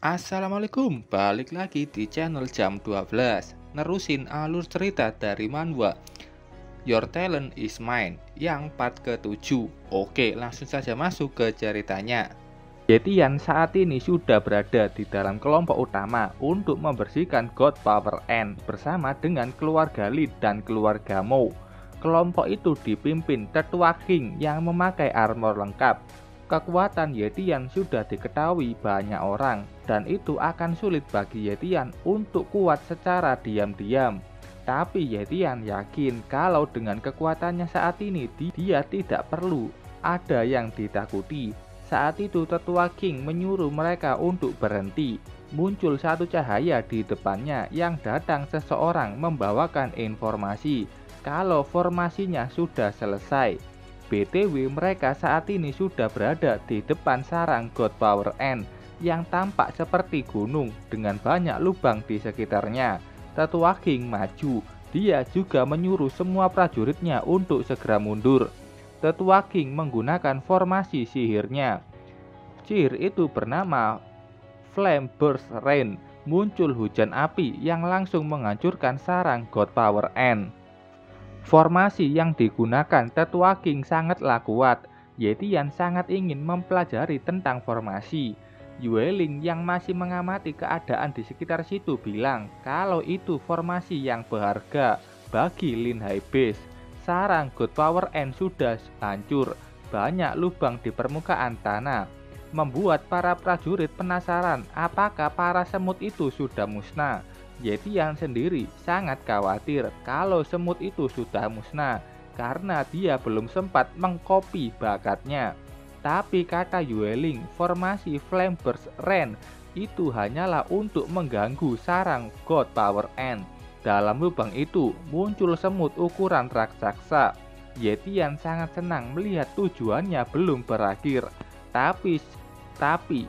Assalamualaikum, balik lagi di channel jam 12. Nerusin alur cerita dari manhwa Your Talent Is Mine yang part ke-7. Oke, langsung saja masuk ke ceritanya. Yetian saat ini sudah berada di dalam kelompok utama untuk membersihkan God Power End bersama dengan keluarga Lin dan keluarga Mo. Kelompok itu dipimpin Tetua King yang memakai armor lengkap. Kekuatan Yetian sudah diketahui banyak orang, dan itu akan sulit bagi Yetian untuk kuat secara diam-diam. Tapi Yetian yakin kalau dengan kekuatannya saat ini dia tidak perlu ada yang ditakuti. Saat itu Tetua King menyuruh mereka untuk berhenti. Muncul satu cahaya di depannya yang datang seseorang membawakan informasi kalau formasinya sudah selesai. BTW mereka saat ini sudah berada di depan sarang God Power End yang tampak seperti gunung dengan banyak lubang di sekitarnya. Tetua King maju, dia juga menyuruh semua prajuritnya untuk segera mundur. Tetua King menggunakan formasi sihirnya. Sihir itu bernama Flame Burst Rain. Muncul hujan api yang langsung menghancurkan sarang God Power End. Formasi yang digunakan Tetua King sangatlah kuat. Yetian sangat ingin mempelajari tentang formasi. Yueling yang masih mengamati keadaan di sekitar situ bilang kalau itu formasi yang berharga bagi Lin High Base. Sarang God Power End sudah hancur, banyak lubang di permukaan tanah, membuat para prajurit penasaran apakah para semut itu sudah musnah. Yetian sendiri sangat khawatir kalau semut itu sudah musnah karena dia belum sempat mengkopi bakatnya. Tapi kata Yueling, formasi Flame Burst Rain itu hanyalah untuk mengganggu sarang God Power End. Dalam lubang itu muncul semut ukuran raksasa. Yetian sangat senang melihat tujuannya belum berakhir. Tapi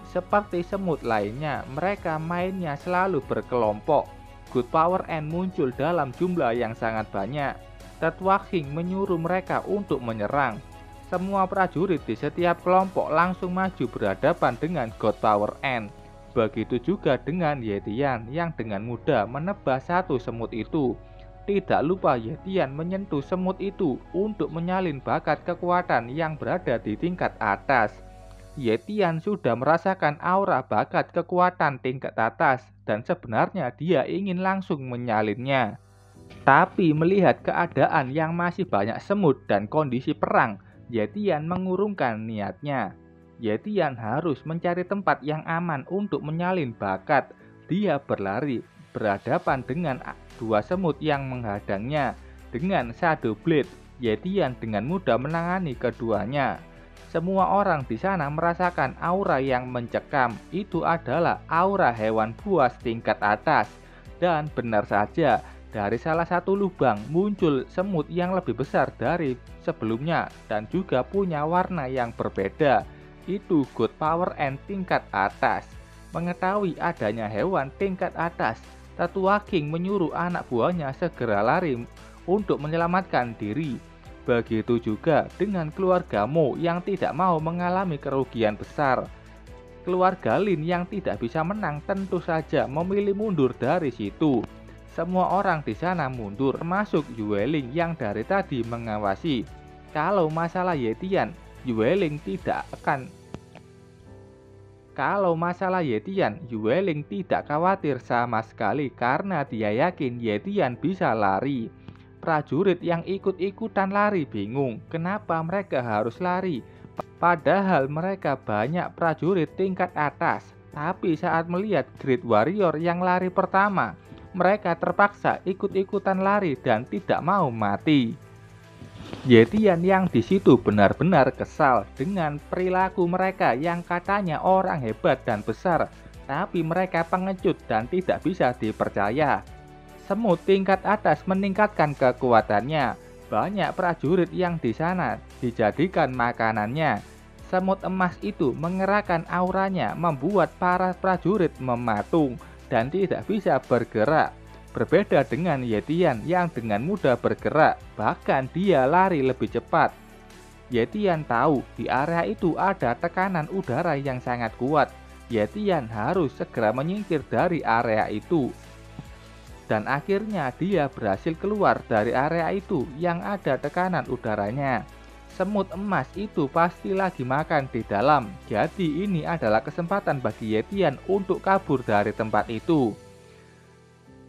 seperti semut lainnya, mereka mainnya selalu berkelompok. God Power End muncul dalam jumlah yang sangat banyak. Tetua King menyuruh mereka untuk menyerang. Semua prajurit di setiap kelompok langsung maju berhadapan dengan God Power End. Begitu juga dengan Yetian yang dengan mudah menebas satu semut itu. Tidak lupa Yetian menyentuh semut itu untuk menyalin bakat kekuatan yang berada di tingkat atas. Yetian sudah merasakan aura bakat kekuatan tingkat atas dan sebenarnya dia ingin langsung menyalinnya. Tapi melihat keadaan yang masih banyak semut dan kondisi perang, Yetian mengurungkan niatnya. Yetian harus mencari tempat yang aman untuk menyalin bakat. Dia berlari berhadapan dengan dua semut yang menghadangnya. Dengan Shadow Blade, Yetian dengan mudah menangani keduanya. Semua orang di sana merasakan aura yang mencekam. Itu adalah aura hewan buas tingkat atas. Dan benar saja, dari salah satu lubang muncul semut yang lebih besar dari sebelumnya dan juga punya warna yang berbeda. Itu God Power End tingkat atas. Mengetahui adanya hewan tingkat atas, Tetua King menyuruh anak buahnya segera lari untuk menyelamatkan diri. Begitu juga dengan keluarga Mo yang tidak mau mengalami kerugian besar. Keluarga Lin yang tidak bisa menang tentu saja memilih mundur dari situ. Semua orang di sana mundur, termasuk Yueling yang dari tadi mengawasi. Kalau masalah Yetian, Yueling tidak khawatir sama sekali karena dia yakin Yetian bisa lari. Prajurit yang ikut-ikutan lari bingung kenapa mereka harus lari. Padahal mereka banyak prajurit tingkat atas. Tapi saat melihat Great Warrior yang lari pertama, mereka terpaksa ikut-ikutan lari dan tidak mau mati. Yetian yang di situ benar-benar kesal dengan perilaku mereka yang katanya orang hebat dan besar, tapi mereka pengecut dan tidak bisa dipercaya. Semut tingkat atas meningkatkan kekuatannya. Banyak prajurit yang di sana dijadikan makanannya. Semut emas itu mengerahkan auranya membuat para prajurit mematung dan tidak bisa bergerak. Berbeda dengan Yetian yang dengan mudah bergerak, bahkan dia lari lebih cepat. Yetian tahu di area itu ada tekanan udara yang sangat kuat. Yetian harus segera menyingkir dari area itu. Dan akhirnya dia berhasil keluar dari area itu yang ada tekanan udaranya. Semut emas itu pasti lagi makan di dalam, jadi ini adalah kesempatan bagi Yetian untuk kabur dari tempat itu.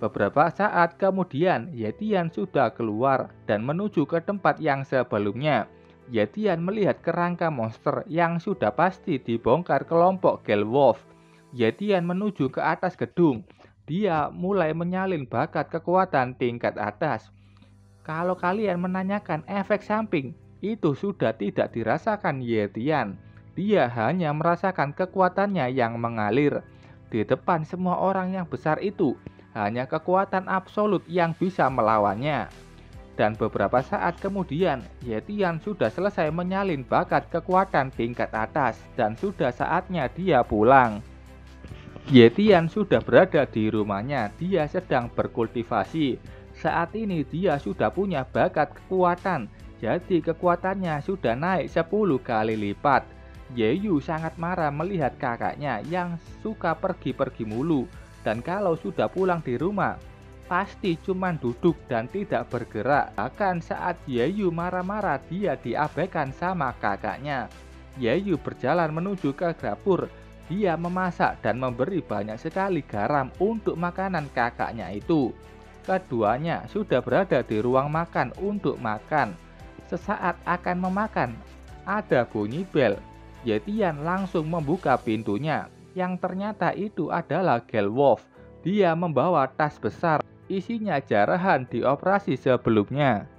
Beberapa saat kemudian, Yetian sudah keluar dan menuju ke tempat yang sebelumnya. Yetian melihat kerangka monster yang sudah pasti dibongkar kelompok Gelwolf. Yetian menuju ke atas gedung. Dia mulai menyalin bakat kekuatan tingkat atas. Kalau kalian menanyakan efek samping, itu sudah tidak dirasakan Yetian. Dia hanya merasakan kekuatannya yang mengalir. Di depan semua orang yang besar itu, hanya kekuatan absolut yang bisa melawannya. Dan beberapa saat kemudian, Yetian sudah selesai menyalin bakat kekuatan tingkat atas dan sudah saatnya dia pulang. Yetian sudah berada di rumahnya, dia sedang berkultivasi. Saat ini dia sudah punya bakat kekuatan, jadi kekuatannya sudah naik 10 kali lipat. Yeyu sangat marah melihat kakaknya yang suka pergi-pergi mulu, dan kalau sudah pulang di rumah, pasti cuma duduk dan tidak bergerak. Bahkan saat Yeyu marah-marah, dia diabaikan sama kakaknya. Yeyu berjalan menuju ke dapur. Dia memasak dan memberi banyak sekali garam untuk makanan kakaknya itu. Keduanya sudah berada di ruang makan untuk makan. Sesaat akan memakan, ada bunyi bel. Yetian langsung membuka pintunya, yang ternyata itu adalah Gelwolf. Dia membawa tas besar, isinya jarahan di operasi sebelumnya.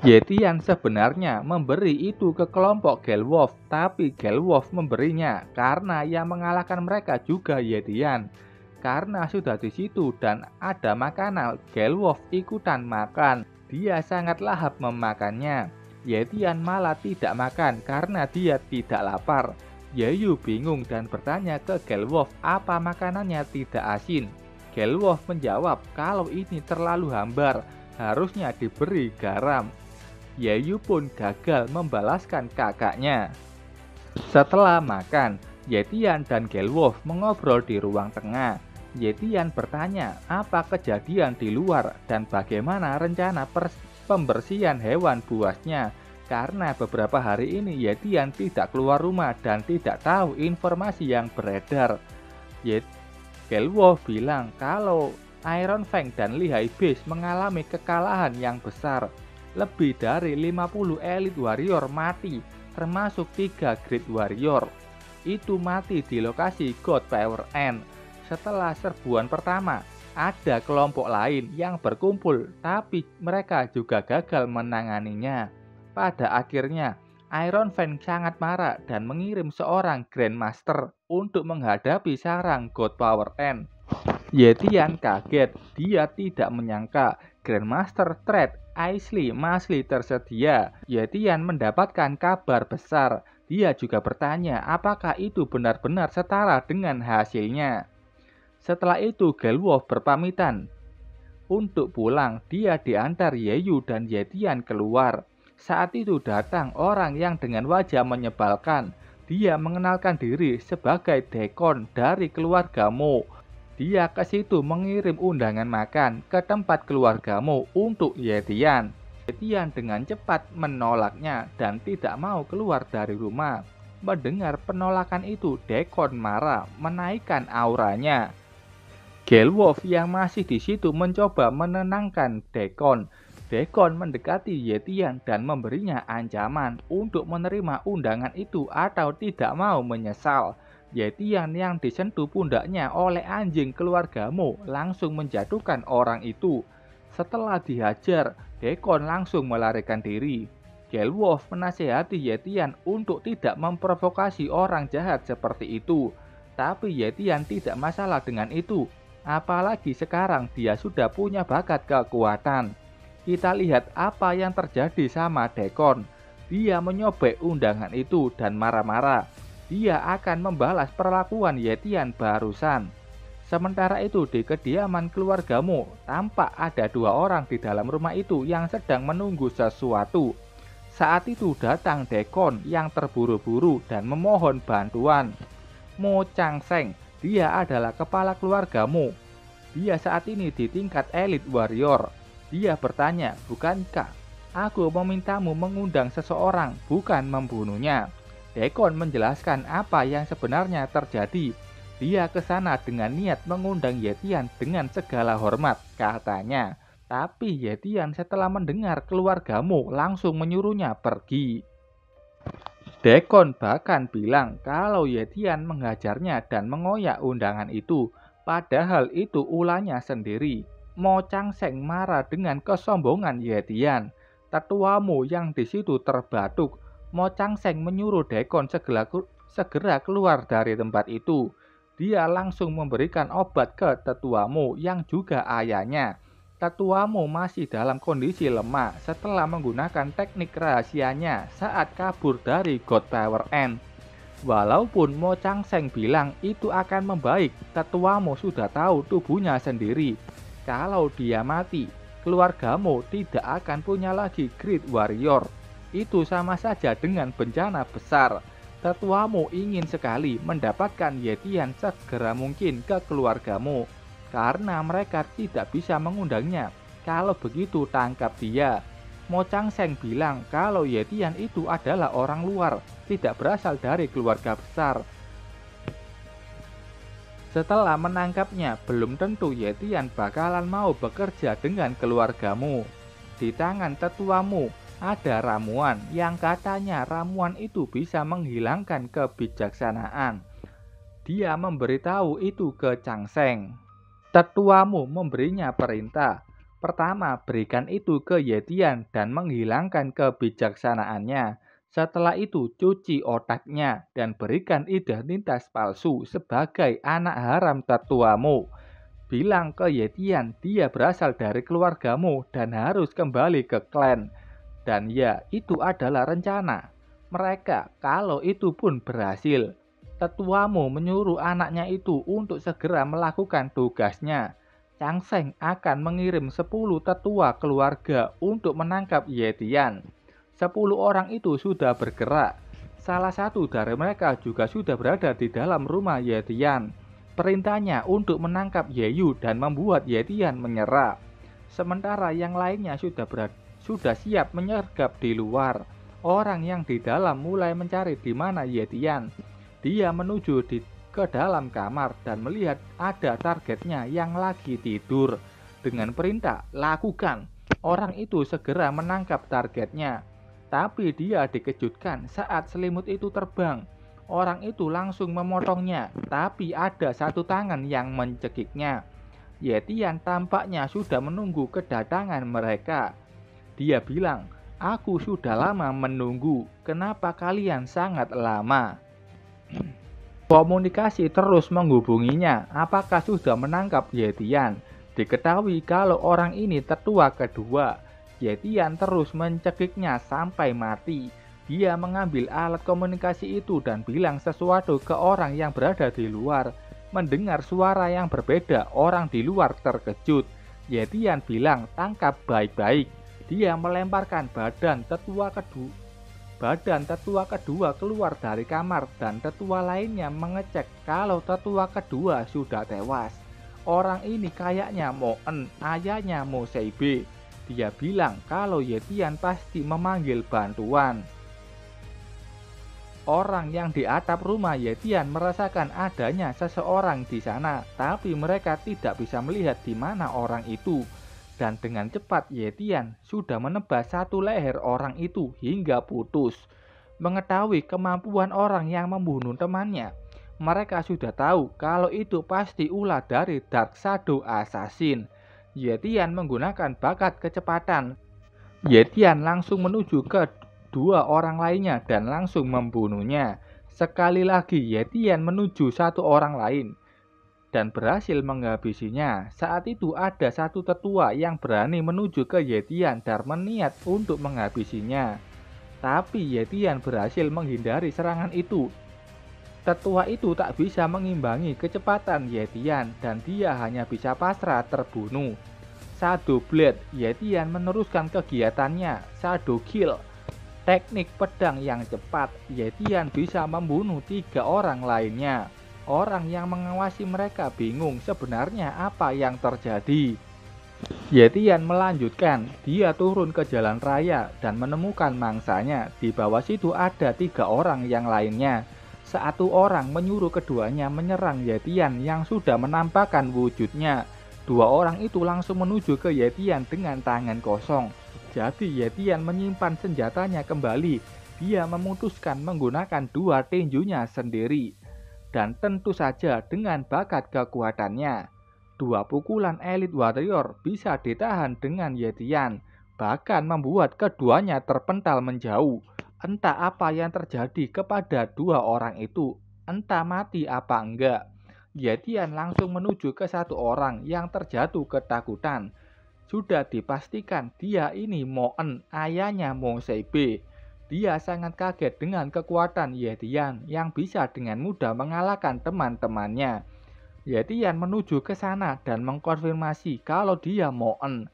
Yetian sebenarnya memberi itu ke kelompok Gelwolf, tapi Gelwolf memberinya karena yang mengalahkan mereka juga Yetian. Karena sudah di situ dan ada makanan, Gelwolf ikutan makan. Dia sangat lahap memakannya. Yetian malah tidak makan karena dia tidak lapar. Yeyu bingung dan bertanya ke Gelwolf apa makanannya tidak asin. Gelwolf menjawab kalau ini terlalu hambar, harusnya diberi garam. Yeyu pun gagal membalaskan kakaknya. Setelah makan, Yetian dan Gelwolf mengobrol di ruang tengah. Yetian bertanya apa kejadian di luar dan bagaimana rencana pembersihan hewan buasnya. Karena beberapa hari ini Yetian tidak keluar rumah dan tidak tahu informasi yang beredar. Gelwolf bilang kalau Iron Fang dan Lehigh Beast mengalami kekalahan yang besar. Lebih dari 50 elit warrior mati, termasuk 3 great warrior. Itu mati di lokasi God Power End. Setelah serbuan pertama, ada kelompok lain yang berkumpul, tapi mereka juga gagal menanganinya. Pada akhirnya, Iron Fang sangat marah dan mengirim seorang Grandmaster untuk menghadapi sarang God Power End. Yetian kaget, dia tidak menyangka Grandmaster Thread Aisley masih tersedia. Yetian mendapatkan kabar besar. Dia juga bertanya apakah itu benar-benar setara dengan hasilnya. Setelah itu Gelwolf berpamitan untuk pulang. Dia diantar Yeyu dan Yetian keluar. Saat itu datang orang yang dengan wajah menyebalkan. Dia mengenalkan diri sebagai Dekon dari keluarga Mo. Dia ke situ mengirim undangan makan ke tempat keluarga Mo untuk Yetian. Yetian dengan cepat menolaknya dan tidak mau keluar dari rumah. Mendengar penolakan itu, Dekon marah, menaikkan auranya. Gelwolf yang masih di situ mencoba menenangkan Dekon. Dekon mendekati Yetian dan memberinya ancaman untuk menerima undangan itu atau tidak mau menyesal. Yetian yang disentuh pundaknya oleh anjing keluarga Mo langsung menjatuhkan orang itu. Setelah dihajar, Dekon langsung melarikan diri. Gelwolf menasihati Yetian untuk tidak memprovokasi orang jahat seperti itu. Tapi Yetian tidak masalah dengan itu. Apalagi sekarang dia sudah punya bakat kekuatan. Kita lihat apa yang terjadi sama Dekon. Dia menyobek undangan itu dan marah-marah. Dia akan membalas perlakuan Yetian barusan. Sementara itu di kediaman keluarga Mo, tampak ada 2 orang di dalam rumah itu yang sedang menunggu sesuatu. Saat itu datang Dekon yang terburu-buru dan memohon bantuan. Mo Changseng, dia adalah kepala keluargamu. Dia saat ini di tingkat elit warrior. Dia bertanya, bukankah aku memintamu mengundang seseorang, bukan membunuhnya? Daikon menjelaskan apa yang sebenarnya terjadi. Dia ke sana dengan niat mengundang Yetian dengan segala hormat, katanya. Tapi Yetian setelah mendengar keluargamu langsung menyuruhnya pergi. Daikon bahkan bilang kalau Yetian menghajarnya dan mengoyak undangan itu, padahal itu ulahnya sendiri. Mo Changseng marah dengan kesombongan Yetian. Tetuamu yang di situ terbatuk. Mo Changseng menyuruh Daikon segera keluar dari tempat itu. Dia langsung memberikan obat ke tetuamu yang juga ayahnya. Tetuamu masih dalam kondisi lemah setelah menggunakan teknik rahasianya saat kabur dari God Power End. Walaupun Mo Changseng bilang itu akan membaik, tetuamu sudah tahu tubuhnya sendiri. Kalau dia mati, keluargamu tidak akan punya lagi Great Warrior. Itu sama saja dengan bencana besar. Tetuamu ingin sekali mendapatkan Yetian segera mungkin ke keluargamu, karena mereka tidak bisa mengundangnya. Kalau begitu tangkap dia. Mo Changseng bilang kalau Yetian itu adalah orang luar, tidak berasal dari keluarga besar. Setelah menangkapnya, belum tentu Yetian bakalan mau bekerja dengan keluargamu. Di tangan tetuamu ada ramuan yang katanya ramuan itu bisa menghilangkan kebijaksanaan. Dia memberitahu itu ke Changseng. Tetuamu memberinya perintah. Pertama, berikan itu ke Yetian dan menghilangkan kebijaksanaannya. Setelah itu, cuci otaknya dan berikan identitas palsu sebagai anak haram tetuamu. Bilang ke Yetian dia berasal dari keluargamu dan harus kembali ke klan. Dan ya, itu adalah rencana mereka. Kalau itu pun berhasil, tetuamu menyuruh anaknya itu untuk segera melakukan tugasnya. Changseng akan mengirim 10 tetua keluarga untuk menangkap Yetian. 10 orang itu sudah bergerak. Salah satu dari mereka juga sudah berada di dalam rumah Yetian. Perintahnya untuk menangkap Yeyu dan membuat Yetian menyerah. Sementara yang lainnya sudah siap menyergap di luar. Orang yang di dalam mulai mencari di mana Yetian. Dia menuju ke dalam kamar dan melihat ada targetnya yang lagi tidur. Dengan perintah, lakukan. Orang itu segera menangkap targetnya. Tapi dia dikejutkan saat selimut itu terbang. Orang itu langsung memotongnya, tapi ada satu tangan yang mencekiknya. Yetian tampaknya sudah menunggu kedatangan mereka. Dia bilang, aku sudah lama menunggu, kenapa kalian sangat lama? Komunikasi terus menghubunginya, apakah sudah menangkap Yetian? Diketahui kalau orang ini tetua kedua. Yetian terus mencekiknya sampai mati. Dia mengambil alat komunikasi itu dan bilang sesuatu ke orang yang berada di luar. Mendengar suara yang berbeda, orang di luar terkejut. Yetian bilang, tangkap baik-baik. Dia melemparkan badan tetua kedua keluar dari kamar dan tetua lainnya mengecek kalau tetua kedua sudah tewas. Orang ini kayaknya Mo En, ayahnya Mo Seibe. Dia bilang kalau Yetian pasti memanggil bantuan. Orang yang di atap rumah Yetian merasakan adanya seseorang di sana, tapi mereka tidak bisa melihat di mana orang itu. Dan dengan cepat Yetian sudah menebas satu leher orang itu hingga putus. Mengetahui kemampuan orang yang membunuh temannya, mereka sudah tahu kalau itu pasti ulah dari Dark Shadow Assassin. Yetian menggunakan bakat kecepatan. Yetian langsung menuju ke dua orang lainnya dan langsung membunuhnya. Sekali lagi Yetian menuju satu orang lain dan berhasil menghabisinya. Saat itu ada satu tetua yang berani menuju ke Yetian dan berniat untuk menghabisinya. Tapi Yetian berhasil menghindari serangan itu. Tetua itu tak bisa mengimbangi kecepatan Yetian dan dia hanya bisa pasrah terbunuh. Shadow Blade, Yetian meneruskan kegiatannya. Shadow Kill, teknik pedang yang cepat. Yetian bisa membunuh 3 orang lainnya. Orang yang mengawasi mereka bingung sebenarnya apa yang terjadi. Yetian melanjutkan, dia turun ke jalan raya dan menemukan mangsanya. Di bawah situ ada 3 orang yang lainnya. Satu orang menyuruh keduanya menyerang Yetian yang sudah menampakkan wujudnya. 2 orang itu langsung menuju ke Yetian dengan tangan kosong. Jadi Yetian menyimpan senjatanya kembali. Dia memutuskan menggunakan 2 tinjunya sendiri. Dan tentu saja dengan bakat kekuatannya, 2 pukulan Elite Warrior bisa ditahan dengan Yetian, bahkan membuat keduanya terpental menjauh. Entah apa yang terjadi kepada 2 orang itu, entah mati apa enggak. Yetian langsung menuju ke satu orang yang terjatuh ketakutan. Sudah dipastikan dia ini Moen, ayahnya Mo Seibe. Dia sangat kaget dengan kekuatan Yetian yang bisa dengan mudah mengalahkan teman-temannya. Yetian menuju ke sana dan mengkonfirmasi kalau dia Moen.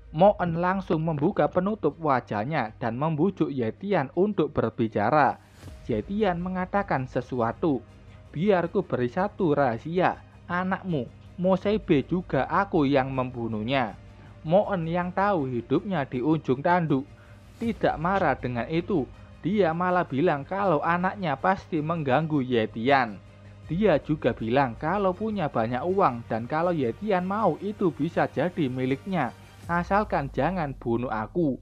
Moen langsung membuka penutup wajahnya dan membujuk Yetian untuk berbicara. Yetian mengatakan sesuatu. Biar ku beri satu rahasia, anakmu, Mo Seibe juga aku yang membunuhnya. Moen yang tahu hidupnya di ujung tanduk tidak marah dengan itu. Dia malah bilang kalau anaknya pasti mengganggu Yetian. Dia juga bilang kalau punya banyak uang dan kalau Yetian mau itu bisa jadi miliknya, asalkan jangan bunuh aku.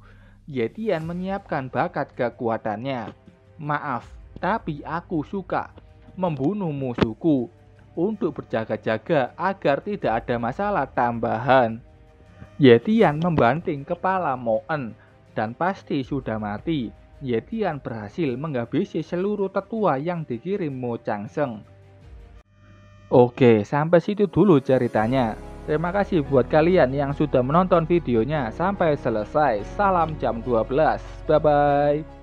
Yetian menyiapkan bakat kekuatannya. Maaf, tapi aku suka membunuh musuhku untuk berjaga-jaga agar tidak ada masalah tambahan. Yetian membanting kepala Moen dan pasti sudah mati. Yetian berhasil menghabisi seluruh tetua yang dikirim Mo Changseng. Oke, sampai situ dulu ceritanya. Terima kasih buat kalian yang sudah menonton videonya sampai selesai. Salam jam 12. Bye-bye.